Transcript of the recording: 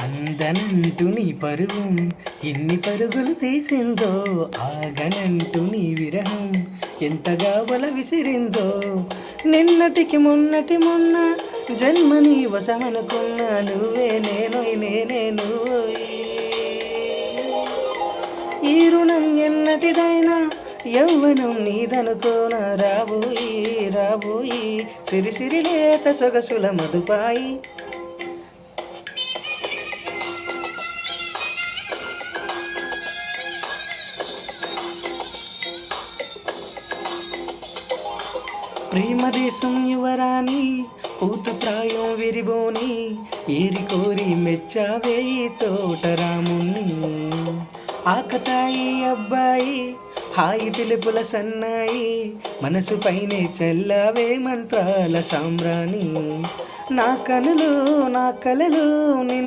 అందనంటూ నీ పరుగు ఎన్ని పరుగులు తీసిందో, ఆగనంటూ నీ విరహం ఎంతగా వల విసిరిందో. నిన్నటికి మొన్న జన్మ నీ వశమనుకున్నా, నువ్వే నేనోయ్ నేనే నువ్వోయ్. ఈ రుణం ఎన్నటిదైనా యవ్వనం నీదనుకోనా, రాబోయి రాబోయి సిరిసిరి లేత సొగసుల మదుపాయి. ప్రేమ దేశం యువరాణి పూత ప్రాయం విరిబోని, ఏరి కోరి మెచ్చావే ఈ తోటరాముణ్ణి. ఆకతాయి అబ్బాయి హాయి పిలుపుల సన్నాయి, మనసు పైనే చల్లావే మంత్రాల సామ్రాణి. నా కలలు నిన్ను